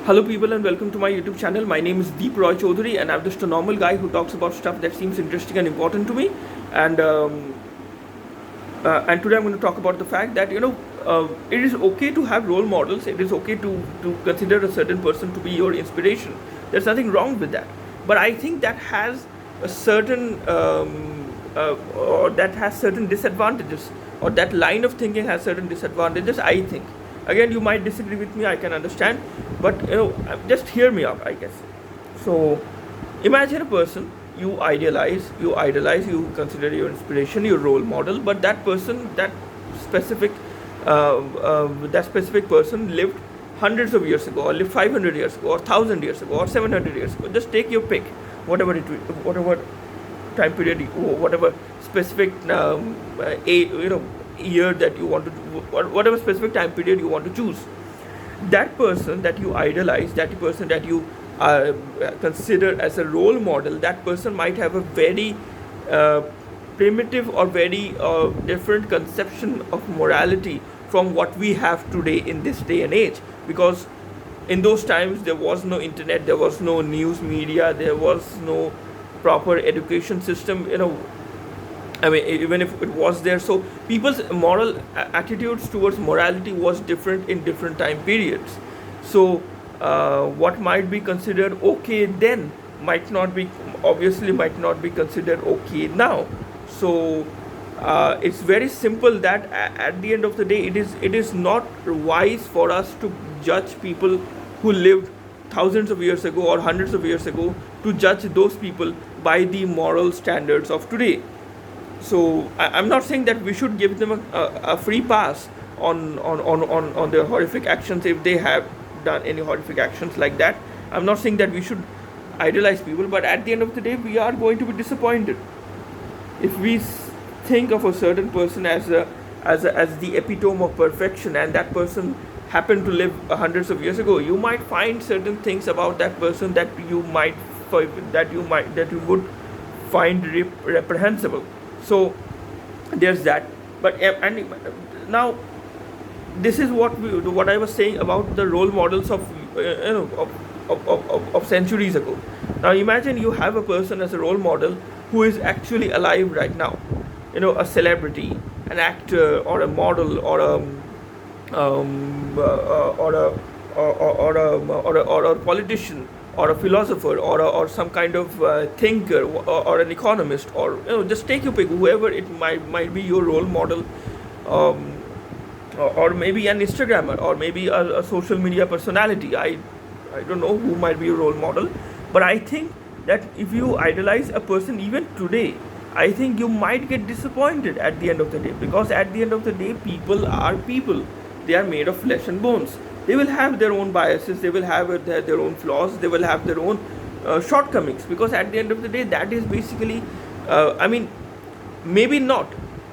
Hello, people, and welcome to my YouTube channel. My name is Deep Roy Chaudhary, and I'm just a normal guy who talks about stuff that seems interesting and important to me. And today I'm going to talk about the fact that it is okay to have role models. It is okay to consider a certain person to be your inspiration. There's nothing wrong with that. But I think that has a certain or that has certain disadvantages, or that line of thinking has certain disadvantages, I think. Again, you might disagree with me, I can understand, but just hear me out, I guess. So imagine a person you idolize, you consider your inspiration, your role model, but that person, specific that specific person lived hundreds of years ago, or lived 500 years ago, or 1000 years ago, or 700 years ago. Just take your pick, whatever time period, whatever specific year that you want to, whatever specific time period you want to choose. That person that you idolize, that person that you consider as a role model, that person might have a very primitive or very different conception of morality from what we have today in this day and age. Because in those times there was no internet, there was no news media, there was no proper education system, I mean, even if it was there. So people's moral attitudes towards morality was different in different time periods. So what might be considered okay then might not be considered okay now. So it's very simple that at the end of the day, it is not wise for us to judge people who lived thousands of years ago or hundreds of years ago, to judge those people by the moral standards of today. So I'm not saying that we should give them a free pass on their horrific actions if they have done any horrific actions like that. I'm not saying that we should idolize people, but at the end of the day, we are going to be disappointed if we think of a certain person as the epitome of perfection, and that person happened to live hundreds of years ago. You might find certain things about that person that you would find reprehensible. So there's that. But and now this is what I was saying about the role models of of centuries ago. Now imagine you have a person as a role model who is actually alive right now. A celebrity, an actor, or a model, or a politician, or a philosopher, or some kind of thinker, or an economist, or just take your pick, whoever it might be your role model, or maybe an Instagrammer, or maybe a social media personality. I don't know who might be your role model, but I think that if you idolize a person even today, I think you might get disappointed at the end of the day, because at the end of the day, people are people. They are made of flesh and bones. They will have their own biases, they will have their own flaws, they will have their own shortcomings, because at the end of the day, that is basically, maybe not,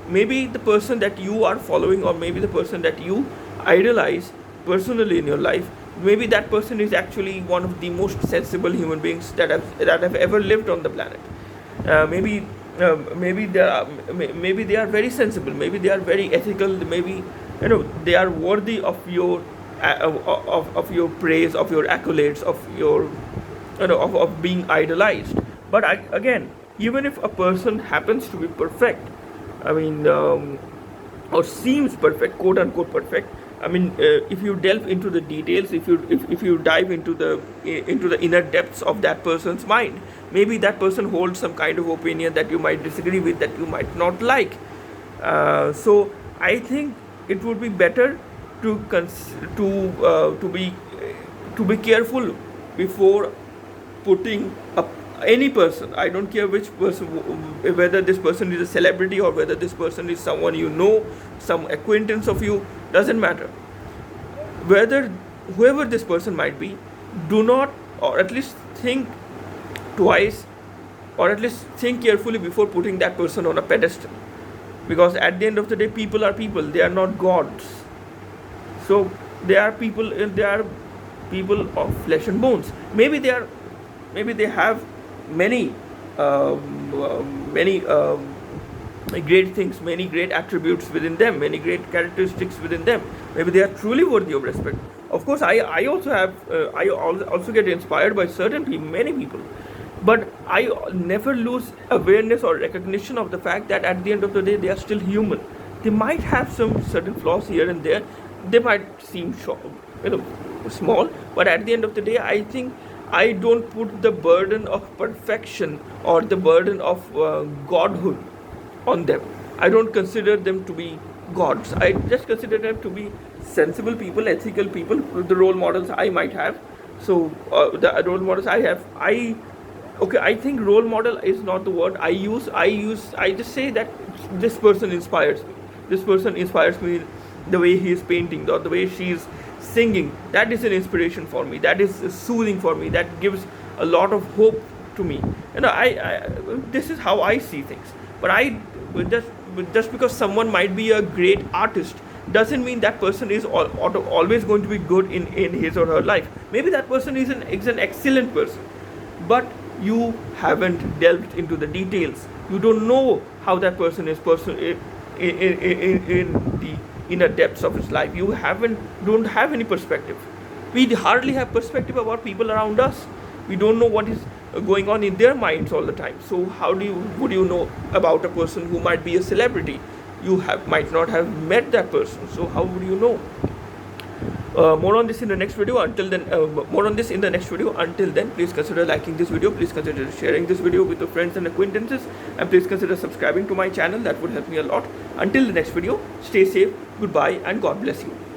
maybe the person that you are following, or maybe the person that you idolize personally in your life, maybe that person is actually one of the most sensible human beings that have ever lived on the planet. Maybe they are very sensible, maybe they are very ethical, maybe they are worthy of your of your praise, of your accolades, of your of being idolized. But again, even if a person happens to be perfect, or seems perfect, quote unquote perfect, if you delve into the details, if you dive into the inner depths of that person's mind, maybe that person holds some kind of opinion that you might disagree with, that you might not like. So I think it would be better to be careful before putting up any person. I don't care which person, whether this person is a celebrity or whether this person is someone some acquaintance of you, doesn't matter. Whoever this person might be, do not, or at least think twice, or at least think carefully before putting that person on a pedestal, because at the end of the day, people are people, they are not gods. So they are people of flesh and bones. Maybe they have many great things, many great attributes within them, many great characteristics within them. Maybe they are truly worthy of respect. Of course, I also have also get inspired by certain people, many people, but I never lose awareness or recognition of the fact that at the end of the day they are still human. They might have some certain flaws here and there. They might seem small, but at the end of the day, I think I don't put the burden of perfection or the burden of godhood on them. I don't consider them to be gods. I just consider them to be sensible people, ethical people, the role models I might have. So the role models I have, I think role model is not the word I use. I just say that this person inspires me. This person inspires me. The way he is painting, or the way she is singing, that is an inspiration for me. That is soothing for me. That gives a lot of hope to me. I this is how I see things. But just because someone might be a great artist doesn't mean that person is always going to be good in his or her life. Maybe that person is an excellent person, but you haven't delved into the details. You don't know how that person is in the inner depths of his life. You don't have any perspective. We hardly have perspective about people around us. We don't know what is going on in their minds all the time. So how would you know about a person who might be a celebrity? You might not have met that person. So how would you know? More on this in the next video. Until then, please consider liking this video. Please consider sharing this video with your friends and acquaintances, and please consider subscribing to my channel. That would help me a lot. Until the next video, stay safe, goodbye, and God bless you.